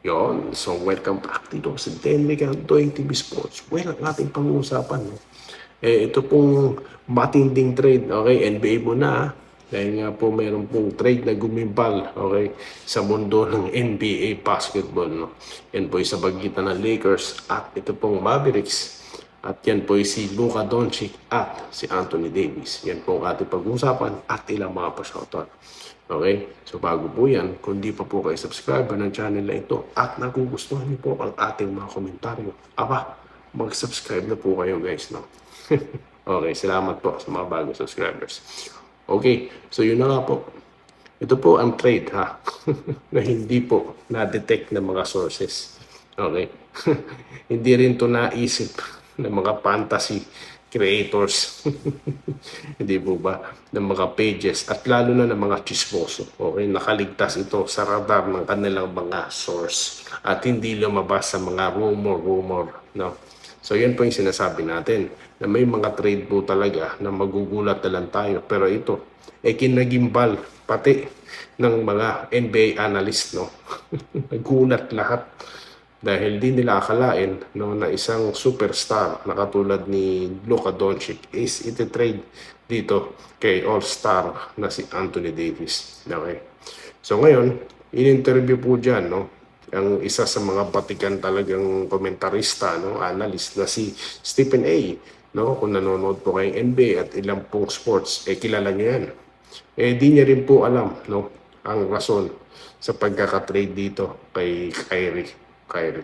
Yon, so welcome back dito sa Denligan Toy TV Sports. Well, ang ating pag-uusapan, no? Ito pong matinding trade, okay? NBA mo na, dahil nga po mayroon pong trade na gumimbal, okay? Sa mundo ng NBA basketball, no? Yan po sa pagitan ng Lakers at ito pong Mavericks. At yan po si Luka Doncic at si Anthony Davis. Yan po ang ating pag-uusapan at ilang mga pa-shoutout. Okay? So bago po yan, kung di pa po kayo subscriber ng channel na ito at nagugustuhan niyo po ang ating mga komentaryo, mag-subscribe na po kayo guys, no? Okay, salamat po sa mga bagong subscribers. Okay, so yun na nga po. Ito po ang trade ha, na hindi po na-detect ng mga sources. Okay? Hindi rin to naisip ng mga fantasy creators. Hindi po ba? Ng mga pages at lalo na ng mga chismoso. Okay? Nakaligtas ito sa radar ng kanilang mga source at hindi lumabas sa mga rumor, no? So yan po yung sinasabi natin na may mga trade po talaga na magugulat na lang tayo. Pero ito, kinagimbal pati ng mga NBA analyst, no? Nagulat lahat dahil di nila akalain, no, na isang superstar na katulad ni Luka Doncic is iti-trade dito kay all-star na si Anthony Davis. Okay. So ngayon, in-interview po dyan, no, ang isa sa mga batikan talagang komentarista, no, analyst na si Stephen A. No, kung nanonood po kayong NBA at ilang pong sports, kilala niyo yan. Di niya rin po alam, no, ang rason sa pagkakatrade dito kay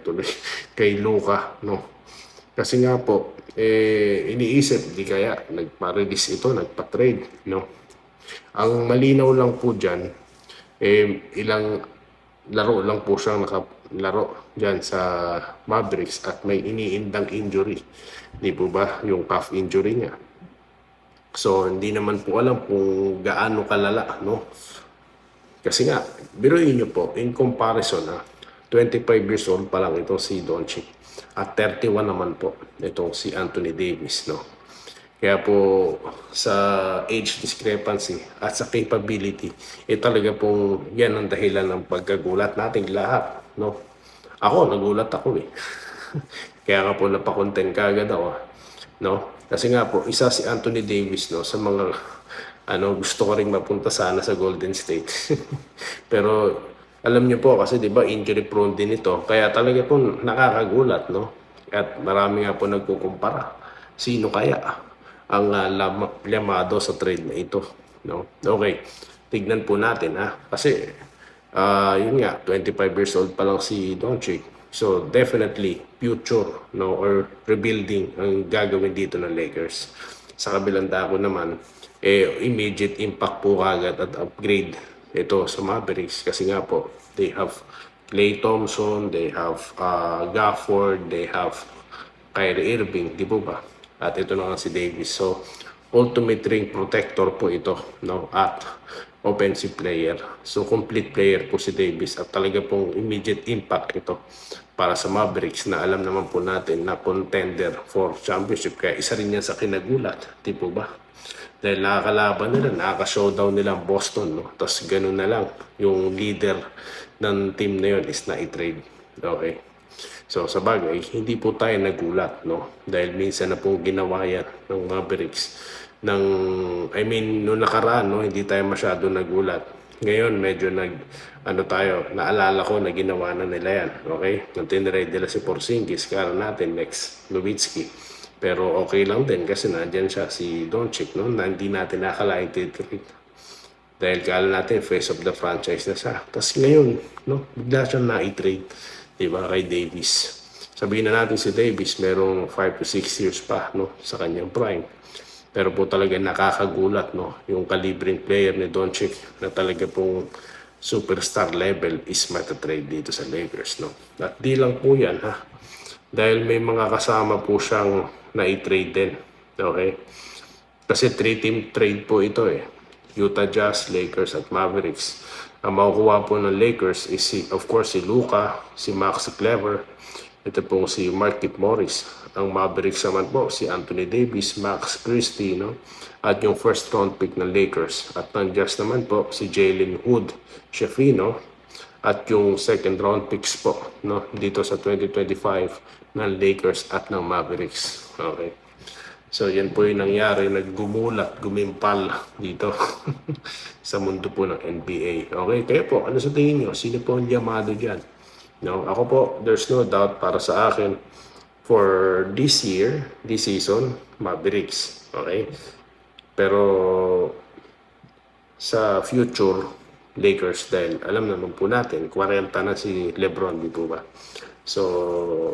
tuloy, kay Luka, no. Kasi nga po, iniisip, di kaya nagpa-release ito, nagpa-trade, no. Ang malinaw lang po dyan, ilang laro lang po siyang nakalaro dyan sa Mavericks at may iniindang injury. Di po ba? Yung calf injury niya. So, hindi naman po alam kung gaano kalala, no? Kasi nga, biruin nyo po, in comparison, 25 years old pa lang itong si Doncic. At 31 naman po itong si Anthony Davis, no? Kaya po sa age discrepancy at sa capability, talaga pong yan ang dahilan ng pagkagulat nating lahat, no? Ako, nagulat ako eh. Kaya nga po napakontent kagad ako, no? Kasi nga po, isa si Anthony Davis, no, sa mga gusto ko ring mapunta sana sa Golden State. Pero alam niyo po kasi 'di ba injury prone din ito. Kaya talaga po nakakagulat, no? At marami nga po nagkukumpara. Sino kaya ang lamado sa trade na ito, no? Okay. Tignan po natin ha. Kasi yun nga 25 years old pa lang si Doncic. So definitely future, no, or rebuilding ang gagawin dito ng Lakers. Sa kabilang dako naman, immediate impact po agad at upgrade ito sa Mavericks kasi nga po they have Klay Thompson, they have Gafford, they have Kyrie Irving, di po ba? At ito na nga si Davis. So ultimate ring protector po ito, no, at offensive player. So complete player po si Davis at talaga pong immediate impact ito para sa Mavericks na alam naman po natin na contender for championship. Kaya isa rin yan sa kinagulat, di po ba? Dahil nakakalaban nila, nakaka-showdown nila ang Boston, no? Tapos ganun na lang, yung leader ng team na yun is na-i-trade. Okay. So sa bagay, hindi po tayo nagulat, no? Dahil minsan na po ginawa yan ng Mavericks. Noong nakaraan, no? Hindi tayo masyado nagulat. Ngayon, medyo naalala ko na ginawa na nila yan. Okay? Nung tinrade nila si Porzingis, kala natin next Nowitzki. Pero okay lang din kasi nandyan siya, si Doncic, no? Na hindi natin nakalain titrade. Dahil kala natin face of the franchise na siya. Tapos ngayon, no? Bigla siyang na-i-trade, diba, kay Davis. Sabihin na natin si Davis, merong 5 to 6 years pa, no? Sa kanyang prime. Pero po talaga nakakagulat, no? Yung kalibreng player ni Doncic na talaga pong superstar level is matatrade dito sa Lakers, no? At di lang po yan, ha? Dahil may mga kasama po siyang na-i-trade din. Okay? Kasi 3-team trade po ito eh. Utah Jazz, Lakers at Mavericks. Ang makukuha po ng Lakers is of course si Luka, si Max Kleber, ito pong si Markieff Morris. Ang Mavericks naman po si Anthony Davis, Max Christie, no? At yung first round pick ng Lakers. At ng Jazz naman po si Jalen Hood Schifino at yung second round picks po, no, dito sa 2025 ng Lakers at ng Mavericks. Okay. So yan po yung nangyari, naggumulat, gumimpal dito sa mundo po ng NBA. Okay, kayo po, ano sa tingin nyo? Sino po ang yamado dyan? No, ako po, there's no doubt para sa akin, for this year, this season, Mavericks. Okay? Pero sa future, Lakers dahil alam naman po natin, 40 na si LeBron, di po ba? So,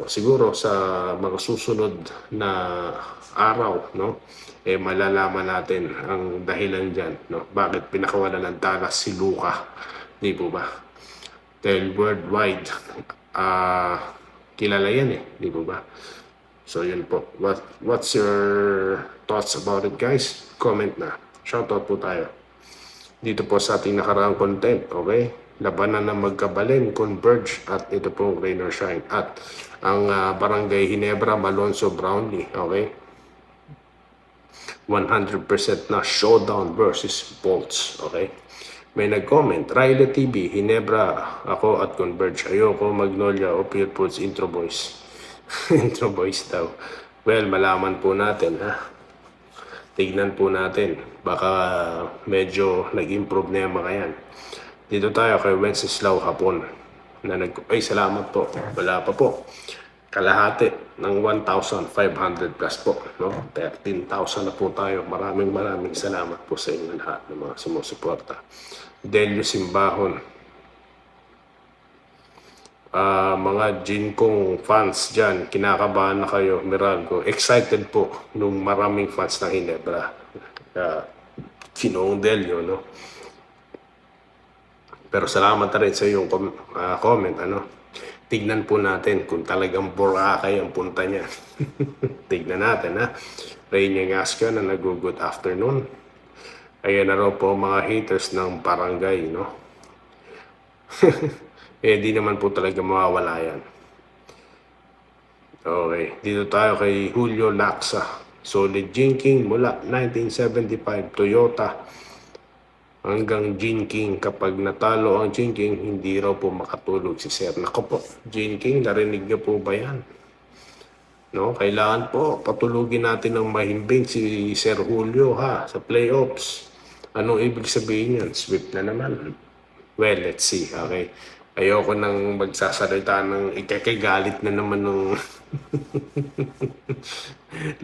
siguro sa mga susunod na araw, no, malalaman natin ang dahilan dyan, no, bakit pinakawalan ng Dallas si Luka, di po ba? Dahil worldwide, kilala yan di po ba? So, yun po. What's your thoughts about it, guys? Comment na. Shoutout po tayo dito po sa ating nakaraang content, okay? Labanan ng magkabalin, Converge, at ito po, Rain or Shine. At ang Barangay Ginebra, Malonzo Brownlee, okay? 100% na showdown versus Bolts, okay? May nag-comment, Riley TV, Ginebra, ako at Converge. Ayoko Magnolia o Pure Foods Intro Boys. Intro Boys daw. Well, malaman po natin, ha? Tignan po natin. Baka medyo nag-improve na yung mga yan. Dito tayo kay Wenceslao Hapon. Ay, salamat po. Wala pa po. Kalahati ng 1,500 plus po. No? 13,000 na po tayo. Maraming salamat po sa inyo lahat ng mga sumusuporta. Delio Simbahon. Mga Jinkong fans dyan, kinakabahan na kayo, Meralco. Excited po nung maraming fans ng Ginebra. Ginoong Delio, no? Pero salamat na rin sa iyong comment, ano? Tignan po natin kung talagang Boracay ang punta niya. Tignan natin, ha? Rainy Gasca na nag-good afternoon. Ayan na raw po mga haters ng barangay, no? Di naman po talaga mawawala yan. Okay, dito tayo kay Julio Laksa. Solid Jinking mula 1975 Toyota hanggang Jinking. Kapag natalo ang Jinking, hindi raw po makatulog si Sir. Nako po, Jinking, narinig niyo po ba yan? No, kailangan po patulugin natin ng mahimbing si Sir Julio, ha, sa playoffs. Anong ibig sabihin yan? Sweep na naman. Well, let's see. Okay. Ayoko nang magsasalita ng ikakagalit na naman ng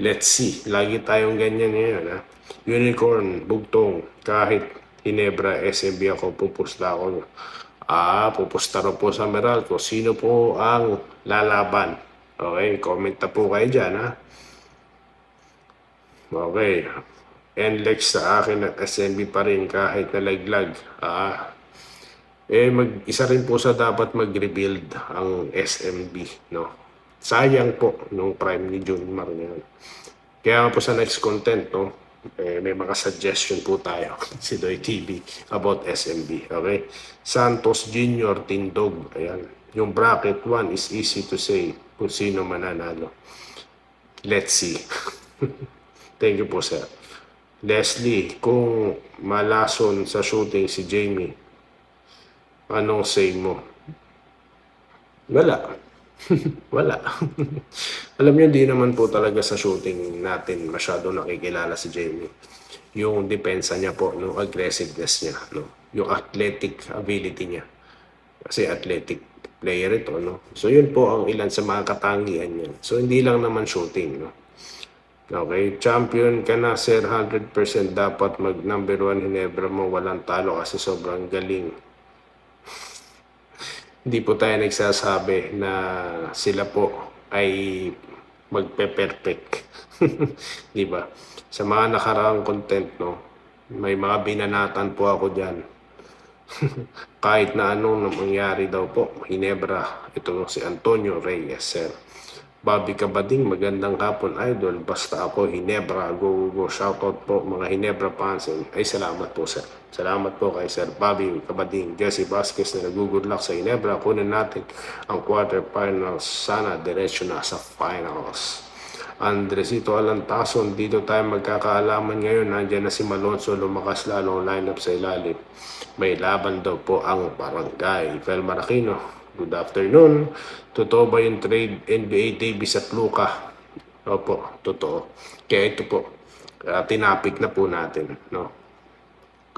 let's see. Lagi tayong ganyan ngayon, ha. Unicorn, Bugtong, kahit Ginebra, SMB ako, pupusta ako. Pupusta rin po sa Meralco. Sino po ang lalaban? Okay, comment na po kayo dyan, ha. Okay. NLEX sa akin at SMB pa rin kahit nalaglag. Isa rin po sa dapat mag-rebuild ang SMB, no? Sayang po nung prime ni Junmar ngayon. Kaya po sa next content, no, may mga suggestion po tayo si Doy TV about SMB, okay? Santos Jr. Tindog, ayan. Yung bracket 1 is easy to say kung sino mananalo. Let's see. Thank you po, sir. Leslie, kung malason sa shooting si Jamie, anong say mo? Wala. Wala. Alam niyo, di naman po talaga sa shooting natin masyado nakikilala si Jamie. Yung depensa niya po, no, aggressiveness niya, no, yung athletic ability niya. Kasi athletic player ito, no. So yun po ang ilan sa mga katangian niya. So hindi lang naman shooting, no. Okay, champion ka na, sir, 100% dapat mag number 1 Ginebra mo, walang talo kasi sobrang galing. Hindi po tayo nagsasabi na sila po ay magpe-perfect. Di ba? Sa mga nakaraang content, no, may mga binanatan po ako dyan. Kahit na anong nangyari daw po, Ginebra, ito si Antonio Reyes, sir. Bobby Kabading, magandang hapon, idol. Basta ako, Ginebra, go, go. Shoutout po mga Ginebra fans. Ay, salamat po, sir. Salamat po kay Sir Bobby Kabading. Jesse Vasquez na nag-good luck sa Ginebra. Kunin natin ang quarterfinals. Sana diretso na sa finals. Andresito Alantason, dito tayo magkakaalaman ngayon. Nandiyan na si Malonzo, lumakas lalo ang lineup sa ilalim. may laban daw po ang barangay. Fel Maracino, good afternoon. Totoo ba yung trade NBA Davis at Luka? Opo, totoo. Kaya ito po, tinapik na po natin. No?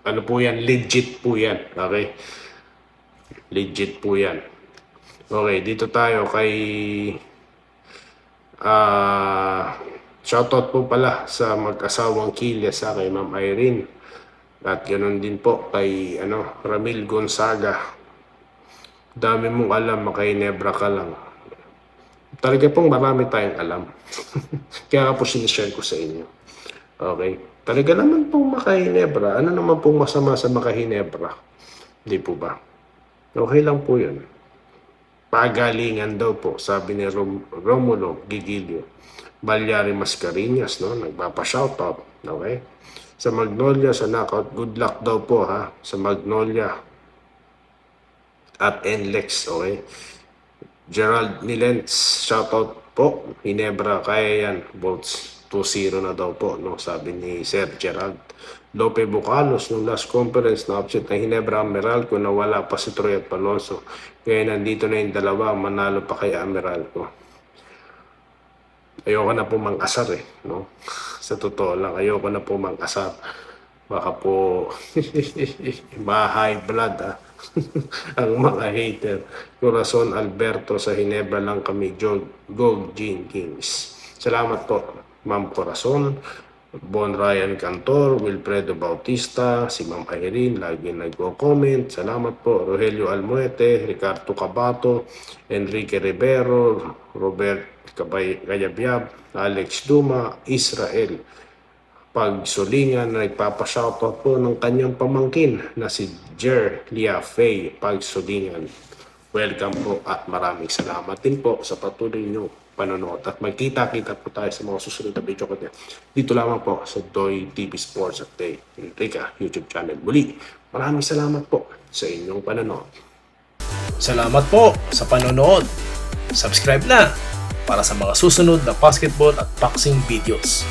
Ano po yan? Legit po yan. Okay? Legit po yan. Okay, dito tayo kay... shoutout po pala sa mag-asawang Kilya sa kay Ma'am Irene. At ganoon din po kay Ramil Gonzaga. Dami mong alam, makainebra ka lang. Talaga pong marami tayong alam. Kaya po sinishare ko sa inyo. Okay? Talaga naman pong makahinebra. Ano naman pong masama sa makahinebra? Hindi po ba? Okay lang po yun. Pagalingan daw po, sabi ni Romulo Gigilio. Balyari Mascareñas, no? Nagpapa-shoutout. Okay? Sa Magnolia, sa knockout, good luck daw po ha. Sa Magnolia at NLEX, okay? Gerald Nilens, shoutout po. Hinebra, kaya yan. Votes 2-0 na daw po, no? Sabi ni Sir Gerald. Lope Bucalos, nung last conference na upset na Hinebra Meralco na wala pa si Troy at Palonso. Kaya nandito na yung dalawa, manalo pa kay Meralco. Ayoko na po mang-asar no? Sa totoo lang, ayoko na po mang-asar. Baka po ma-high blood ang mga hater. Corazon Alberto, sa Hinebra lang kami, Gold Gene Kings. Salamat po, Ma'am Corazon. Bon Ryan Cantor, Wilfredo Bautista, si Ma'am Irene, lagi nagko-comment. Salamat po. Rogelio Almuete, Ricardo Cabato, Enrique Rivero, Robert Gayabyab, Alex Duma, Israel Pagsulingan, na nagpapa-shoutout po ng kanyang pamangkin na si Jer Lia Faye Pagsulingan. Welcome po at maraming salamat din po sa patuloy nyo panonood. At magkita-kita po tayo sa mga susunod na video ko dito lamang po sa Doy TV Sports Update Enrica YouTube channel. Muli, maraming salamat po sa inyong panonood. Salamat po sa panonood. Subscribe na para sa mga susunod na basketball at boxing videos.